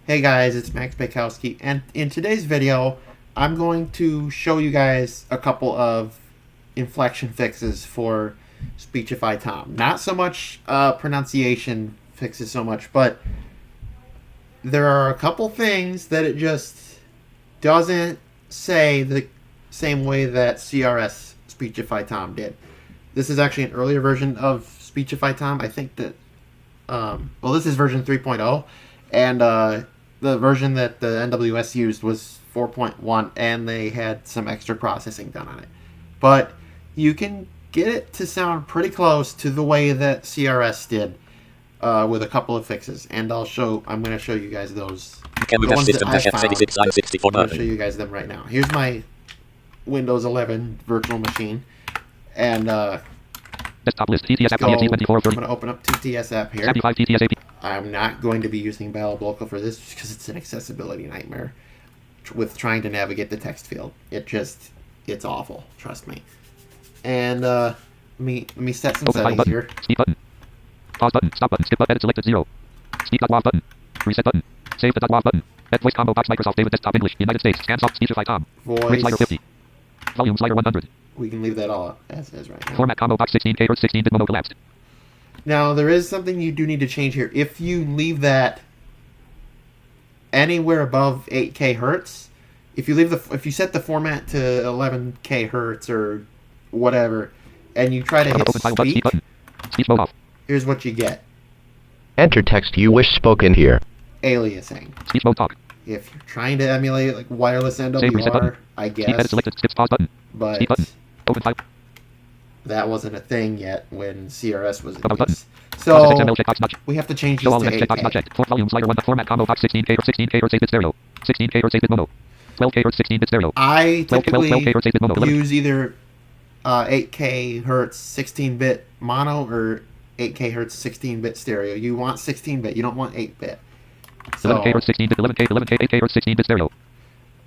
Hey guys, it's Max Bakowski, and in today's video, I'm going to show you guys a couple of inflection fixes for Speechify Tom. Not so much pronunciation fixes so much, but there are a couple things that it just doesn't say the same way that CRS Speechify Tom did. This is actually an earlier version of Speechify Tom. I think that, this is version 3.0, and the version that the NWS used was 4.1, and they had some extra processing done on it. But you can get it to sound pretty close to the way that CRS did with a couple of fixes, and I'm going to show you guys those. The ones that I found. I'm going to show you guys them right now. Here's my Windows 11 virtual machine, and desktop list, TTS app, I'm going to open up TTS app here. I'm not going to be using battle local for this because it's an accessibility nightmare with trying to navigate the text field. It's awful. Trust me. And let me set some settings here. Speed button. Pause button. Stop button. Skip button. Edit selected 0. Speed.wav button. Reset button. Save the .wav button. Add voice combo box. Microsoft David desktop English. United States. Scan soft. Speechify Tom. Voice. Slider 50. Volume slider 100. We can leave that all as is right now. Format combo box 16K or 16-bit mono collapsed. Now there is something you do need to change here. If you leave that anywhere above 8K hertz, if you set the format to 11K hertz or whatever, and you try to hit speak, speech mode off. Here's what you get. Enter text you wish spoken here. Aliasing. Speech mode talk. If you're trying to emulate like wireless NWR, I guess. Edit selected. Skips pause button. But speed button. Open file. That wasn't a thing yet when CRS was in use. So we have to change this to 8K. Volume slider 1. Format combo box 16K or 16K or 8-bit stereo. 16K or 8-bit mono. 12K or 16-bit stereo. I typically use either 8K hertz 16-bit mono or 8K hertz 16-bit stereo. You want 16-bit. You don't want 8-bit. So 11K or 16-bit. 11K, 8K or 16-bit stereo.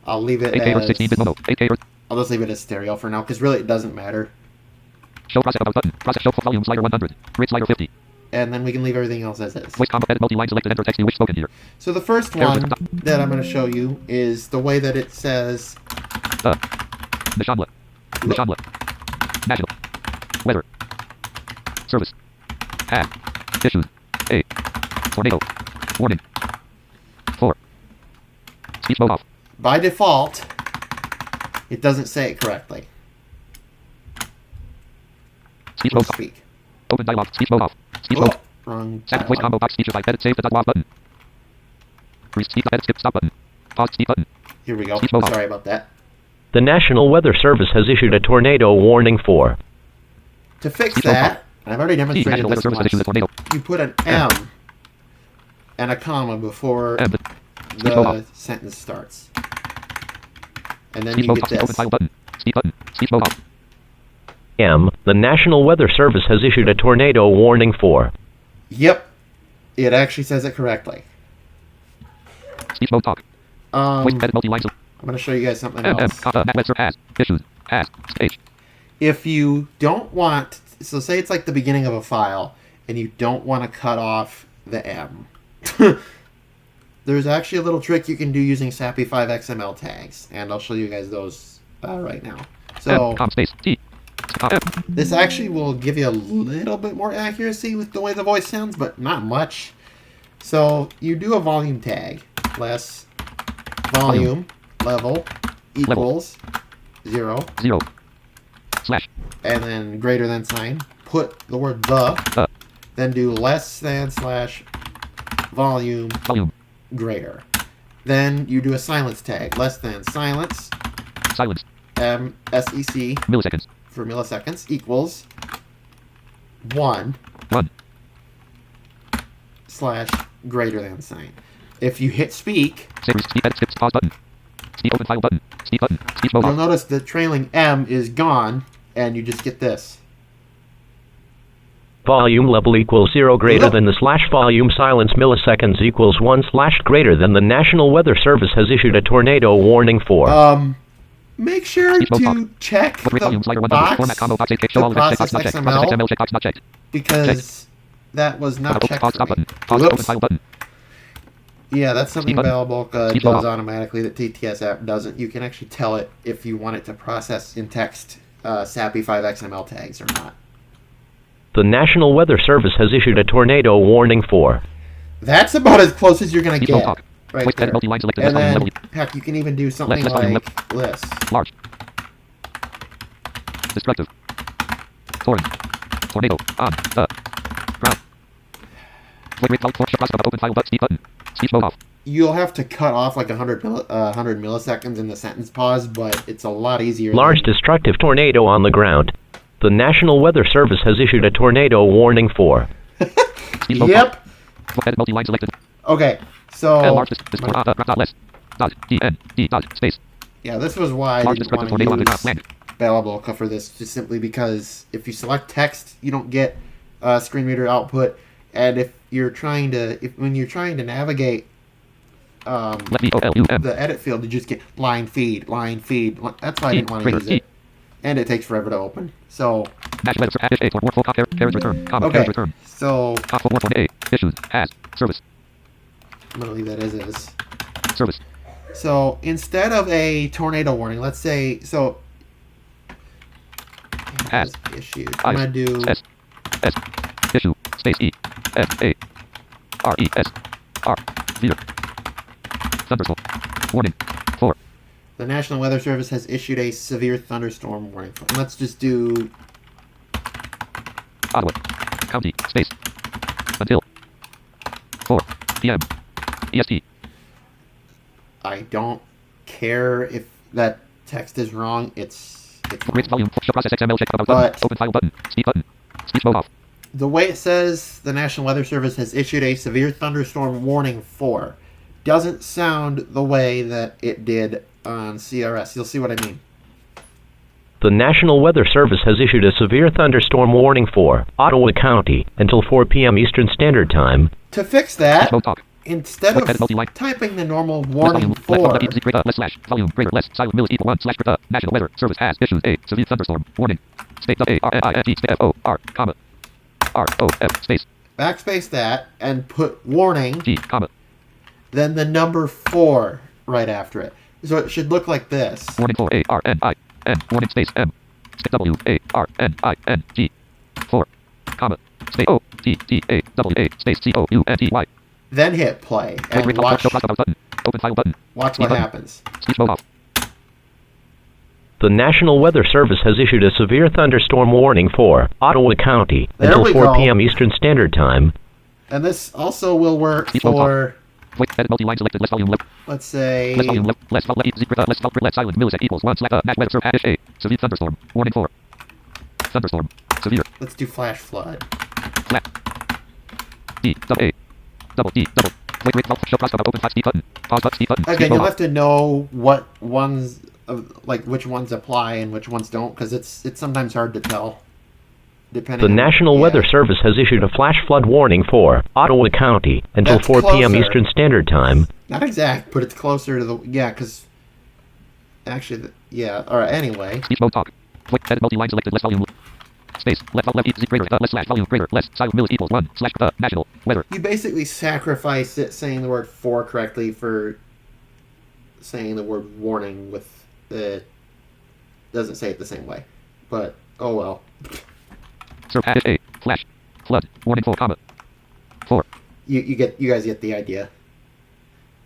I'll leave it 8K or 16-bit mono. 8K or... I'll just leave it as stereo for now because really it doesn't matter. Show process about button. Process show volume slider 100. Grid slider 50. And then we can leave everything else as is. Voice combo edit multi-line selected enter text you wish spoken here. So the first one that I'm going to show you is the way that it says the genre. National. Weather. Service. Ad. Issues. A. Tornado. Warning. 4. Speech mode off. By default, it doesn't say it correctly. Speech mode off. Speak. Open dialog. Speech mode off. Speech mode. Wrong. Set voice combo box. Speechify. Edit save the .wav button. Speed edit skip stop button. Pause speed button. Here we go. Sorry about that. The National Weather Service has issued a tornado warning for. To fix that, I've already demonstrated this once. You put an M and a comma before the sentence starts. And then you get this. Open file button. Speed button. Speech mode off. M. The National Weather Service has issued a tornado warning for. Yep. It actually says it correctly. Speech mode talk. I'm going to show you guys something else. If you don't want, so say it's like the beginning of a file, and you don't want to cut off the M. There's actually a little trick you can do using Speechify XML tags, and I'll show you guys those right now. So this actually will give you a little bit more accuracy with the way the voice sounds, but not much. So you do a volume tag, less volume level equals 0, slash, and then greater than sign. Put the word the, then do less than slash volume greater. Then you do a silence tag, less than silence SEC milliseconds for milliseconds equals 1 slash greater than sign. If you hit speak, you'll notice the trailing M is gone, and you just get this. Volume level equals 0 greater than the slash volume silence milliseconds equals 1 slash greater than the National Weather Service has issued a tornado warning for. Make sure to check the box, the process XML, because that was not checked for me. Whoops. Yeah, that's something Speed button. available Speech does off. automatically that TTS app doesn't. You can actually tell it if you want it to process in text SAPI 5XML tags or not. The National Weather Service has issued a tornado warning for. That's about as close as you're going to Speech mode get. talk. Right Voice there. edit multi-line selected. And Less volume then, level. heck, you can even do something Less volume like this. Large. Destructive. Torrent. Tornado. On. The. Ground. Wait, cloud for cross open file but speed button. Speech mode off. You'll have to cut off like 100 milliseconds in the sentence pause, but it's a lot easier. Large destructive tornado on the ground. The National Weather Service has issued a tornado warning for. Speech mode Yep. off. Edit multi-line selected. Okay, so Large dot less. Dot. D. Dot. Space. yeah, this was why I Large didn't destructive want to tornado on the use ground. Land. available for this, just simply because if you select text, you don't get screen reader output, and if you're trying to, when you're trying to navigate Let me O-L-U-M. the edit field, you just get line feed. That's why I didn't want to use it, and it takes forever to open. So Dash letter add A for more full carriage return. Comma okay, carriage return. so For more A. Issues. Has. Service. I'm gonna leave that as is. Service. So instead of a tornado warning, let's say so. Has. Issued. I'm gonna do S. Issue. Space E. F. A. R. E. S. R. Meter. Thunderstorm. Warning. 4. the National Weather Service has issued a severe thunderstorm warning. And let's just do Ottawa. County. Space. Until 4 p.m. EST. I don't care if that text is wrong. It's Rates volume. Show process XML check about But- button. Open file button. Speed button. Speech mode off. the way it says the National Weather Service has issued a severe thunderstorm warning for doesn't sound the way that it did on CRS. You'll see what I mean. The National Weather Service has issued a severe thunderstorm warning for Ottawa County until 4 p.m. Eastern Standard Time. To fix that, Speech mode talk. instead Edit of multi-line. typing the normal Less warning volume. for, Less slash. Volume. Greater. Less. Silent millis equal 1 slash. National Weather Service has issued a severe thunderstorm warning. Space A R N I N G F O R comma R O F space backspace that and put warning, G comma then the number 4 right after it. So it should look like this. warning for A R N I N warning space M W A R N I N G 4 comma space O T T A W A space C O U N T Y. Then hit play and watch button. Open file button. what Speed button. happens. Speech mode off. The National Weather Service has issued a severe thunderstorm warning for Ottawa County There until we 4 go. p.m. Eastern Standard Time. And this also will work Speech mode for, Wait, edit multi-line selected. Less volume. let's say, Less volume. Less silent millisecond equals 1 slash match weather serve hash A. Severe thunderstorm. Warning for. Thunderstorm. Severe. let's do flash flood. Flat. D. Double A. Double D. Double. Wait. Show cross open flat speed button. Pause button. Speed button. Again, Speed you'll mode have to know what ones, like which ones apply and which ones don't, because it's sometimes hard to tell. Depending The on- National yeah. Weather Service has issued a flash flood warning for Ottawa County until That's 4 p.m. closer. Eastern Standard Time. Not exact, but it's closer to the, yeah, because actually, yeah, alright, anyway. Speech mode talk. Wait, edit multi-line selected. Less volume. Space. Left greater. Less slash volume greater. Less silent millis equals 1 slash national weather. You basically sacrifice it saying the word for correctly for saying the word warning with the, doesn't say it the same way, but oh well. Serve hash A. Flash. Flood. Warning for comma. 4. You guys get the idea.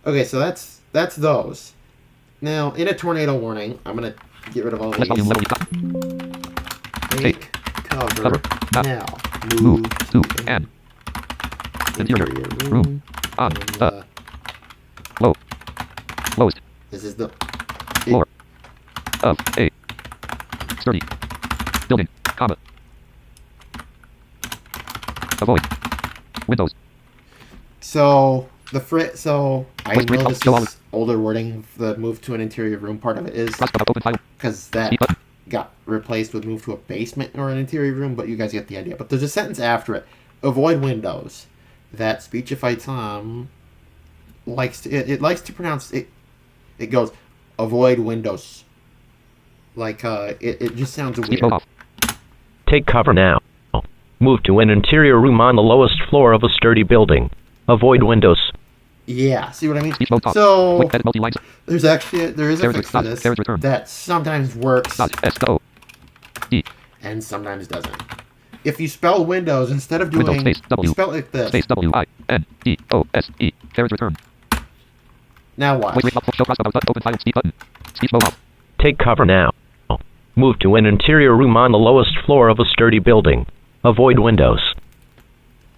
Okay, so that's those. Now, in a tornado warning, I'm gonna get rid of all Less volume. these. Level. Take cover. Now. Now, Move to an N. Interior. Room. On. and, Low. Lowest. this is the Floor. Of A. Sturdy. Building. Comma. Avoid. Windows. so so I Wait, know this show all is older wording. The move to an interior room part of it is Cross open file. because that Speed button. got replaced with move to a basement or an interior room, but you guys get the idea. But there's a sentence after it. Avoid windows. That Speechify Tom likes to, it likes to pronounce it. It goes, avoid windows. Like, it just sounds Speech weird. mode off. Take cover now. Move to an interior room on the lowest floor of a sturdy building. Avoid windows. Yeah, see what I mean? Speech mode top. So Quick edit multi-lines. there is a fix for this There's return. that sometimes works Dot S O D. and sometimes doesn't. If you spell Windows instead of doing, Windows space W. you spell it like this. Space W I N D O S E. There's return. Now watch. Wait, show cross button. Open file. Speech button. Speech mode off. Take cover now. Move to an interior room on the lowest floor of a sturdy building. Avoid windows.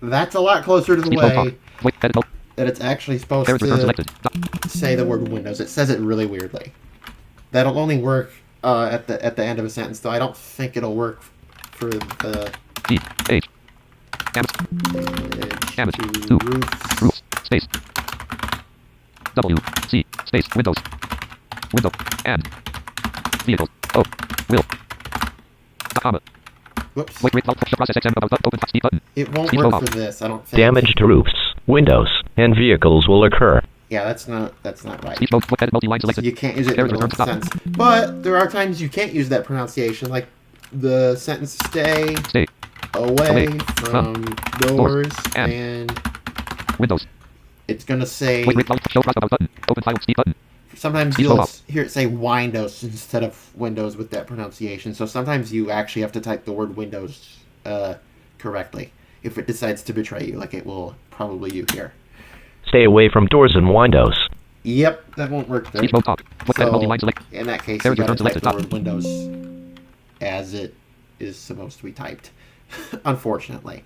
That's a lot closer to the Speech mode way off. Wait, edit mode. that it's actually supposed There's return to selected. say the word Windows. It says it really weirdly. That'll only work at the end of a sentence, though I don't think it'll work for the G H. Damage. Damage. to Two. roofs. Rules. Space. W C space Windows. Window and vehicles. Oh. Will. Comma. Whoops. Wait, show process XM about open speech button. It won't Speech work mode for off. this, I don't think. Damage to roofs, windows, and vehicles will occur. Yeah, that's not right. Speech mode. Quick edit multi-line So selected. you can't use it in There's the return middle to of the stop. sentence. But there are times you can't use that pronunciation, like the sentence "stay Stay. away Away from doors," and and Windows. it's gonna say. Wait, show cross about button. Open file. Speech button. Sometimes Speech you'll mode off. hear it say Windows instead of Windows with that pronunciation. So sometimes you actually have to type the word Windows correctly if it decides to betray you, like it will probably do here. Stay away from doors and windows. Yep, that won't work there. Speech mode top. Quick edit multi-line select. In that case, There's you gotta return type selected the top. word Windows as it is supposed to be typed. Unfortunately.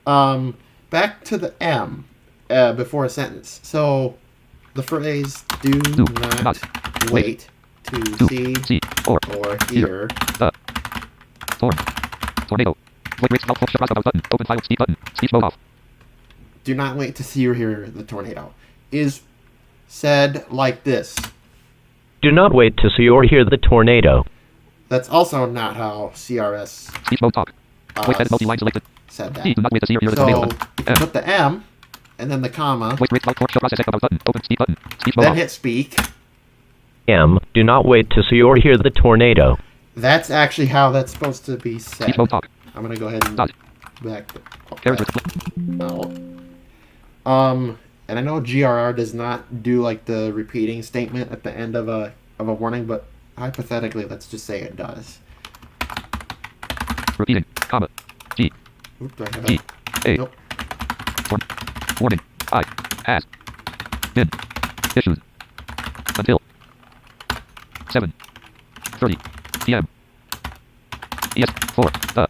Back to the M before a sentence. So the phrase "do not wait to see or hear." the form. Tornado. Wait, show cross about button. Open file. Speech button. Speech mode off. Do not wait to see or hear the tornado is said like this. Do not wait to see or hear the tornado. That's also not how CRS Speech mode talk. Wait, edit multi-line selected. said that. Do not wait to see or hear the So tornado. you can put the M and then the comma, Wait, show process about button. Open speech button. Speech mode then off. hit speak. M. Do not wait to see or hear the tornado. That's actually how that's supposed to be said. Speech mode talk. I'm gonna go ahead and Dot. back There's out. And I know GRR does not do like the repeating statement at the end of a warning, but hypothetically, let's just say it does. repeating, comma, G, Oop, do I have G, A, Nope. warning, I, has, been, issued, until, 7:30 p.m. Yes, for the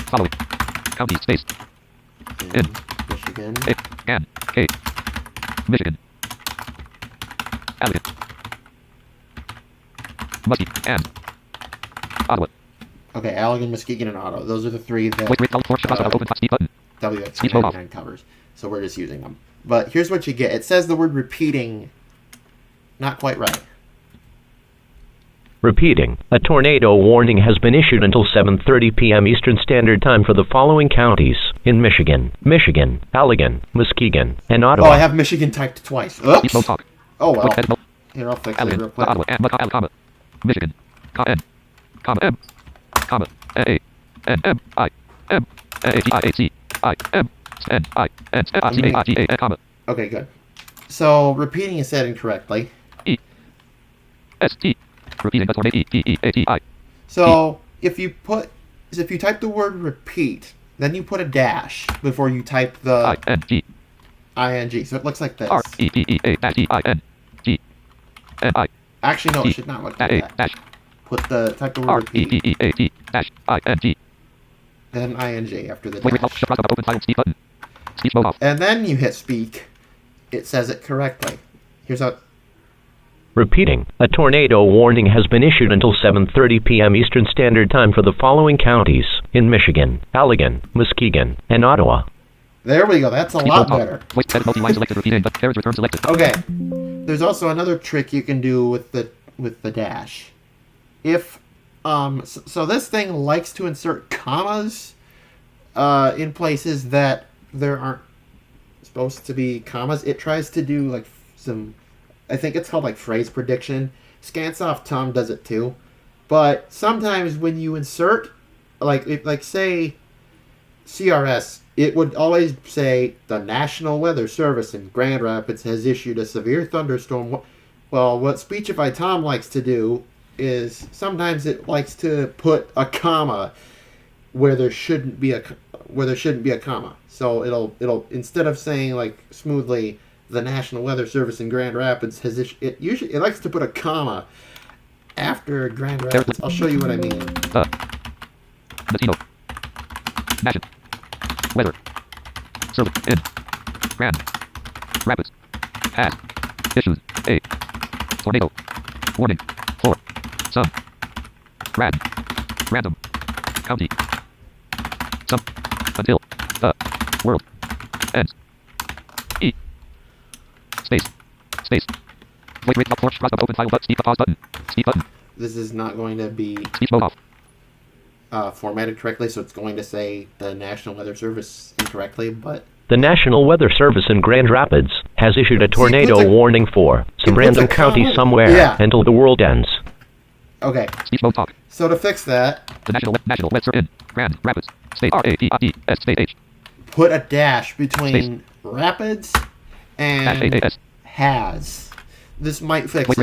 following county space in Michigan. A and K, Michigan, Allegan, Muskie, and Ottawa. Okay, Allegan, Muskegon, and Ottawa. Those are the three that Wait, open speed button. Speech mode off. WX99 covers. So we're just using them. But here's what you get. It says the word repeating not quite right. Repeating, a tornado warning has been issued until 7:30 p.m. Eastern Standard Time for the following counties in Michigan, Allegan, Muskegon, and Ottawa. Oh, I have Michigan typed twice. Speech mode Oops. talk. Oh, well. Edit mode. Here, I'll fix it real Allegan, quick. Ottawa, and comma, Michigan, N, comma, M, comma, A, N, M, I, M, A, G, I, A, C, I, M, N, I, N, I, C, A, I, G, A, N, comma, Okay, good. So, repeating is said incorrectly. E, S, T, repeating the tornado, E, E, E, A, T, I, So, if you type the word repeat, then you put a dash before you type I, the N, G, ing. So it looks like this. R, E, T, E, A, dash, E, I, N, G, N, I, Actually, no, E, it should not look like A, that. dash, Type the word R, E, repeat, T, E, A, T, dash, I, N, G. then ing after the Wait, dash. open file, speech button. Speech mode off. And then you hit speak. It says it correctly. Here's how. Repeating, a tornado warning has been issued until 7:30 p.m. Eastern Standard Time for the following counties in Michigan, Allegan, Muskegon, and Ottawa. There we go. That's a Speech lot mode off. better. Wait, edit multi-line selected, repeating, but carriage return selected. Okay. There's also another trick you can do with the dash. If so this thing likes to insert commas in places that there aren't supposed to be commas. It tries to do like some, I think it's called like phrase prediction. Scansoft Tom does it too. But sometimes when you insert like say CRS, it would always say the National Weather Service in Grand Rapids has issued a severe thunderstorm. Well, what Speechify Tom likes to do is sometimes it likes to put a comma where there shouldn't be a comma. So it'll instead of saying like smoothly the National Weather Service in Grand Rapids has issued, it likes to put a comma after Grand Rapids. I'll show you what I mean. Latino. National. Weather. Service in Grand Rapids has issued a tornado warning for some random county. Some until the world ends. E. Space. Wait, stop, force, cross, open file, but speak, pause button. Speak button. This is not going to be Speech mode off. Formatted correctly, so it's going to say the National Weather Service incorrectly, but The National Weather Service in Grand Rapids has issued a tornado warning for some random county somewhere until the world ends. Okay. Speech mode talk. So to fix that, the National Weather in Grand Rapids. Space R-A-P-I-D-S space H. Put a dash between Rapids and has. This might fix it.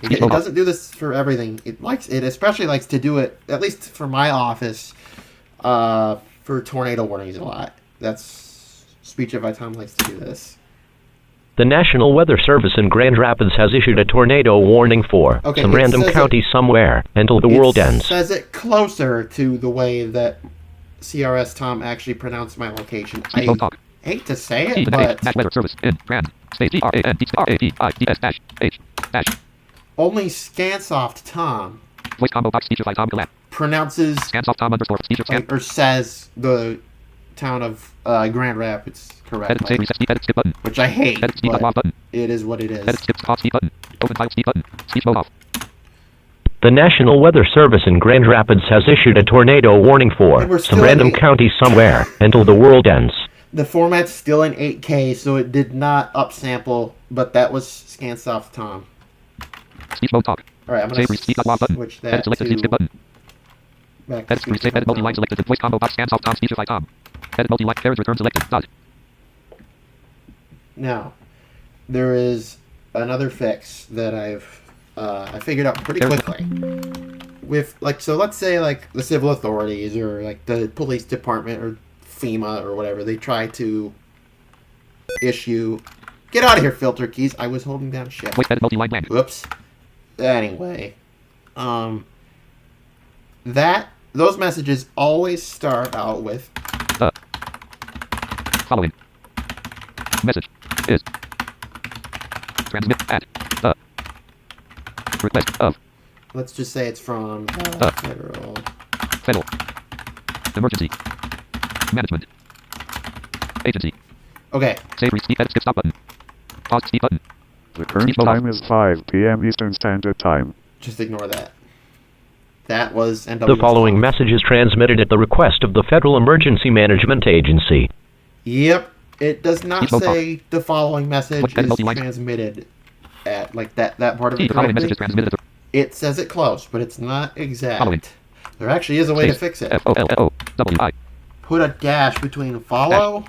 It doesn't do this for everything. It especially likes to do it, at least for my office, for tornado warnings a lot. That's Speechify Tom likes to do this. The National Weather Service in Grand Rapids has issued a tornado warning for some random county somewhere until the world ends. It says it closer to the way that CRS Tom actually pronounced my location. I hate to say it, but Weather Service in Grand Space G-R-A-N-D-R-A-P-I-D-S dash H dash. Only Scansoft Tom Voice combo box Speechify Tom collab pronounces Scansoft Tom underscore Speechify or says the town of Grand Rapids correctly. Edit, reset, edit, skip button. Which I hate, edit, speed, but button. It is what it is. Edit, skip, pause, speed button. Open file, speed button. Speech mode off. The National Weather Service in Grand Rapids has issued a tornado warning for some random county somewhere until the world ends. The format's still in 8K, so it did not upsample, but that was Scansoft Tom. Speech mode talk. Alright, I'm going to switch that to... Skip button. Back to edit multi-line selected. Voice combo box Scansoft Tom Speechify Tom. Edit multi-line carriage return selected. Dot. Now, there is another fix that I figured out pretty quickly. With so let's say like the civil authorities or like the police department or FEMA or whatever, they try to issue. Get out of here, filter keys! I was holding down shift. Voice edit multi-line language. Whoops. Anyway, those messages always start out with following message is transmit at the request of. Let's just say it's from federal emergency management agency. Okay. Save, speed, edit, skip, stop button. Pause, speed button. The current time is 5 p.m. Eastern Standard Time. Just ignore that. That was NW. The following message is transmitted at the request of the Federal Emergency Management Agency. Yep. It does not say the following message is transmitted at like that part of it correctly. It says it close, but it's not exact. There actually is a way to fix it. F-O-L-L-O-W-I. Put a dash between follow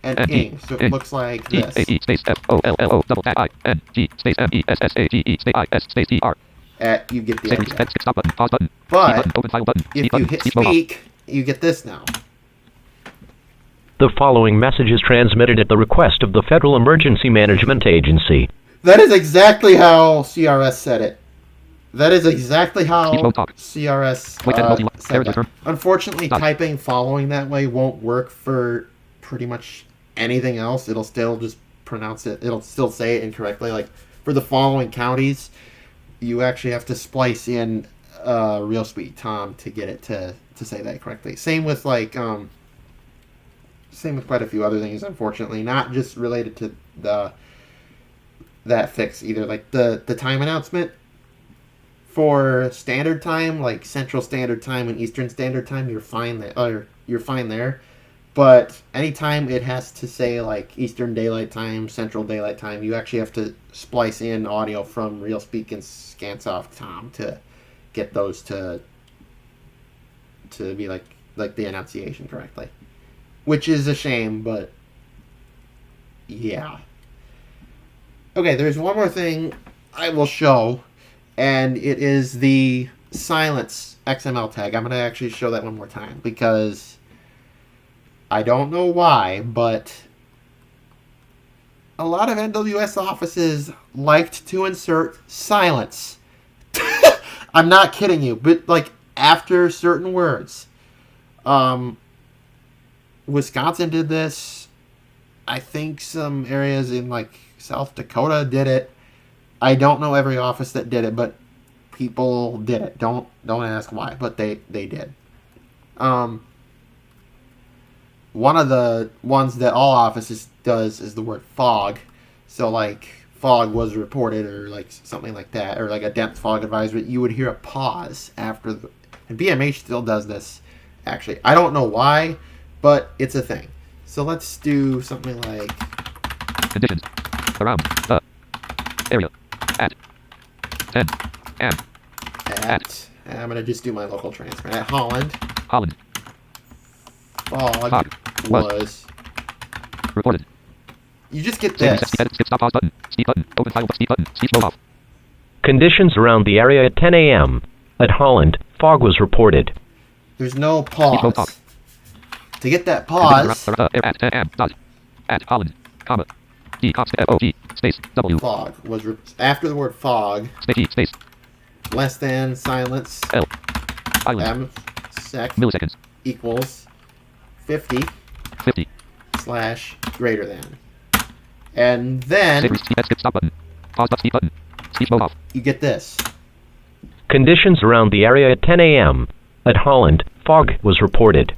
and ing, so it looks like this. Space F-O-L-L-O-I-N-G space M-E-S-S-A-G-E space I-S space E-R. You get the idea. Stop button, pause button, but open file button, if you hit speak, you get this now. The following message is transmitted at the request of the Federal Emergency Management Agency. That is exactly how CRS said it. That is exactly how CRS said that. Unfortunately, typing following that way won't work for pretty much anything else. It'll still just pronounce it. It'll still say it incorrectly. Like for the following counties, you actually have to splice in Real Speed Tom to get it to say that correctly. Same with like same with quite a few other things. Unfortunately, not just related to that fix either. Like the time announcement. For standard time, like Central Standard Time and Eastern Standard Time, you're fine there. You're fine there. But anytime it has to say like Eastern Daylight Time, Central Daylight Time, you actually have to splice in audio from RealSpeak and Scansoft Tom to get those to be like like the enunciation correctly, which is a shame, but yeah. Okay, there's one more thing I will show, and it is the silence XML tag. I'm going to actually show that one more time because I don't know why, but a lot of NWS offices liked to insert silence. I'm not kidding you, but like after certain words. Wisconsin did this. I think some areas in like South Dakota did it. I don't know every office that did it, but people did it. Don't ask why, but they did. One of the ones that all offices does is the word fog. So like fog was reported or like something like that, or like a dense fog advisory, you would hear a pause after the, and BMH still does this actually. I don't know why, but it's a thing. So let's do something like Conditions. Around. The. Area. At. 10. And. at, and I'm going to just do my local transfer. At Holland, Holland. fog was Reported. You just get Save this. reset, edit, skip, stop, pause button. Speed button. Open file, speed button. Speech mode off. Conditions around the area at 10 a.m. At Holland, fog was reported. There's no Speech mode off. pause. To get that Conditions pause, around, at 10 a.m. Dot. At Holland, comma. D, cop, O-G, space, W, fog was after the word fog, space, E, space, less than silence, L, island, M sec milliseconds, equals 50 50. slash greater than. And then Save reset, skip, stop button. Pause, but speed button. Speech mode off. you get this. Conditions around the area at 10 a.m. At Holland, fog was reported.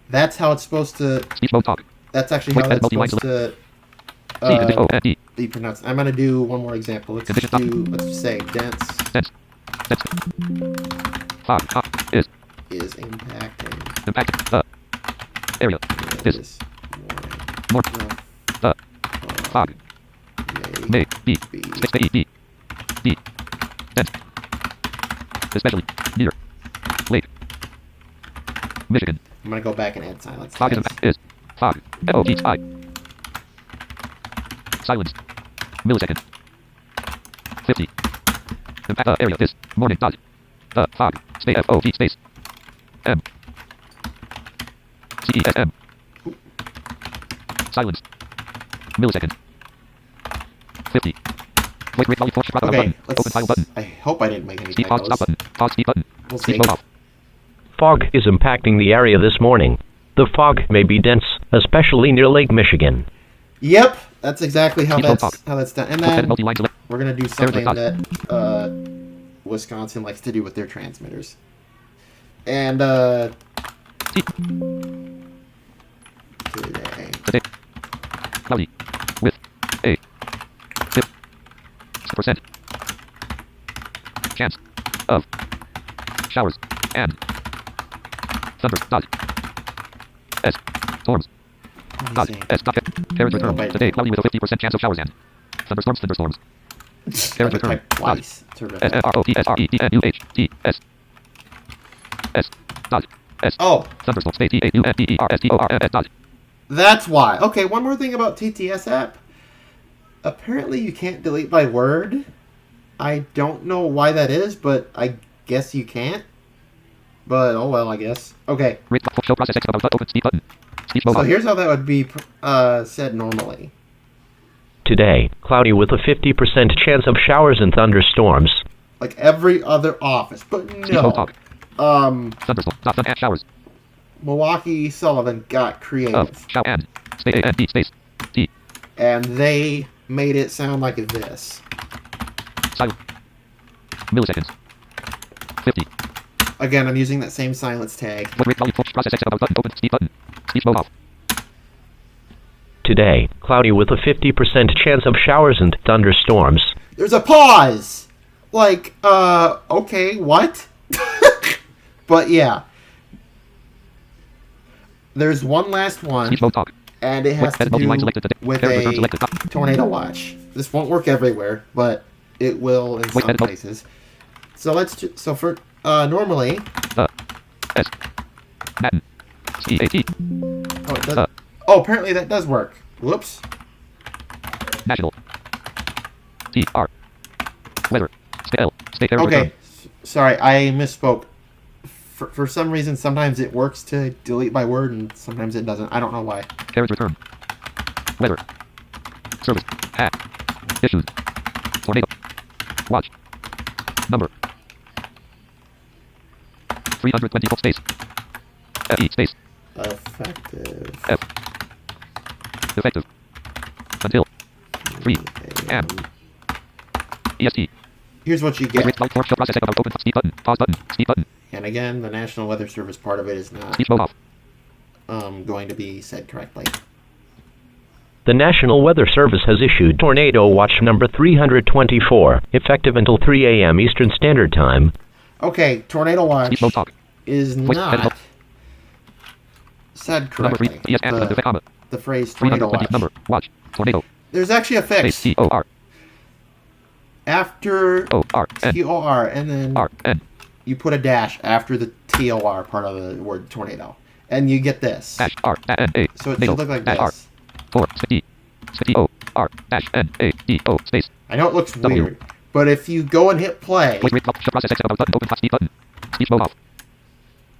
That's how it's supposed to. Speech mode talk. That's actually how Wait, that's multi-line supposed to C, condition, O, N, E. be pronounced. I'm gonna do one more example. Let's Condition just do. Let's just say dense Dense. Dense. Fog, is, is impacting, the, area, is, this more, the, fog, may may, be, be space, B, B, D, dense, especially, near, lake, Michigan, I'm gonna go back and add silence. fog tags. is, fog, F-O-G, I, silence, millisecond, 50, impact, area, is, morning, dot, the, fog, space, F-O-G, space, M, C-E-S-M, silence, millisecond, 50, wait, wait, volume, force, Okay, button, open file button, I hope I didn't make any speed, pause, stop typos. button, pause, speed button, We'll speed see. mode off, Fog is impacting the area this morning. The fog may be dense, especially near Lake Michigan. Yep, that's exactly how Speed mode talk. that's done. And edit, then multi-line select, we're gonna do something dot. that Wisconsin likes to do with their transmitters. And T, today, today, cloudy, with, a, tip, percent, chance, of, showers, and, thunder, dot, S, storms, let dot, me see. S, dot, carriage return, wait. today, cloudy with a 50% chance of showers and, thunderstorms, thunderstorms, I carriage would return, type twice to S, reflect. F, R, O, T, S, R, E, T, N, U, H, T, S, S, dot, S, Oh, thunderstorm, space, T, A, U, N, D, E, R, S, T, O, R, M, S, dot, that's why. Okay, one more thing about TTS app. Apparently, you can't delete by word. I don't know why that is, but I guess you can't. But oh well, I guess. Okay, rate, show process X, about, open, speed button, speech mode so off, here's how that would be said normally. Today, cloudy with a 50% chance of showers and thunderstorms. Like every other office, but speech mode talk, no. thunderstorm, dot, thunder, and showers, Milwaukee Sullivan got of, creative, shower, and, space, A, N, D, space, T, and they made it sound like this. silent, milliseconds, 50, Again, I'm using that same silence tag. what rate, volume, force, process X, about, button, open, speed button, speech mode off, Today, cloudy with a 50% chance of showers and thunderstorms. There's a pause. Like, okay, what? But yeah. There's one last one, speech mode talk, and it has to edit, multi-line do selected, today, with carriage return a selected, top, tornado watch. This won't work everywhere, but it will in some edit, places. So let's so for normally S, Manhattan, C-A-T. Oh, it does. Oh, apparently that does work. Whoops. National. T-R. Weather. Spell. State error Okay. return. Sorry, I misspoke. For some reason, sometimes it works to delete by word, and sometimes it doesn't. I don't know why. Errors return. Weather. Service. Hat. Issues. Tornado. Watch. Number. 324 space. F-E space. Effective. F. Effective. Until. 3. M. EST. Here's what you Wait, get. loud, show processing about open. Speed button. Pause button. Speed button. And again, the National Weather Service part of it is not Speech mode off. going to be said correctly. The National Weather Service has issued Tornado Watch number 324, effective until 3 a.m. Eastern Standard Time. Okay, Tornado Watch Speech mode talk. is Voice, not help. said Number 3. correctly. ES and the comma. The phrase Tornado 320 Watch. number. Watch. Tornado. There's actually a Space. fix. T-O-R. After O-R-N. T-O-R, and then R-N. you put a dash after the T-O-R part of the word tornado. And you get this. Dash R-N-A. So it should look like dash R. this. 4. T. T-O-R. Dash N-A-D-O. Space. I know it looks W. weird, but if you go and hit play, Wait, show process exit about button. Open speed button. Speech mode off.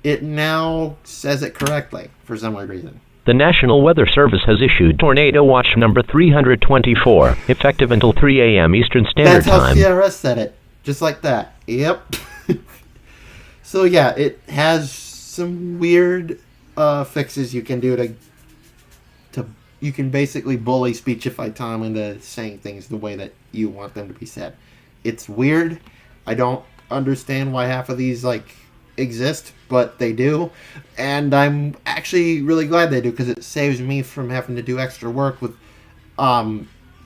it now says it correctly for some weird reason. The National Weather Service has issued Tornado Watch number 324, effective until 3 a.m. Eastern Standard That's how Time. CRS said it. Just like that. Yep. So yeah, it has some weird fixes you can do to you can basically bully Speechify Tom into saying things the way that you want them to be said. It's weird. I don't understand why half of these exist, but they do, and I'm actually really glad they do because it saves me from having to do extra work with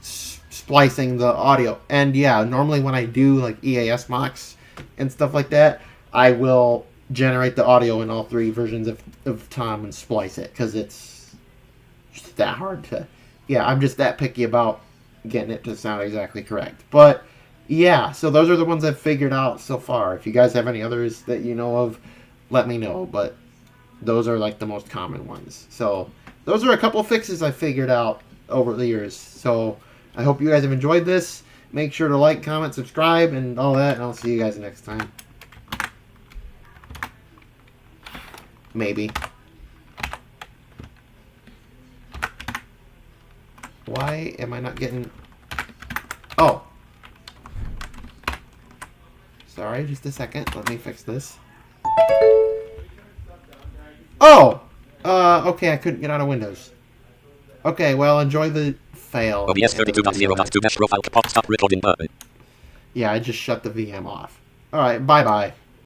splicing the audio. And yeah, normally when I do EAS mocks and stuff like that, I will generate the audio in all 3 versions of Tom and splice it because it's just that hard to. Yeah, I'm just that picky about getting it to sound exactly correct. But yeah, so those are the ones I've figured out so far. If you guys have any others that you know of, let me know. But those are the most common ones. So those are a couple fixes I figured out over the years. So I hope you guys have enjoyed this. Make sure to like, comment, subscribe, and all that. And I'll see you guys next time. Maybe. Why am I not getting... Oh. Sorry, just a second. Let me fix this. Oh! Okay, I couldn't get out of Windows. Okay, well, enjoy the fail. OBS 32.0.2 mesh profile pop stop recording button. Yeah, I just shut the VM off. Alright, bye-bye.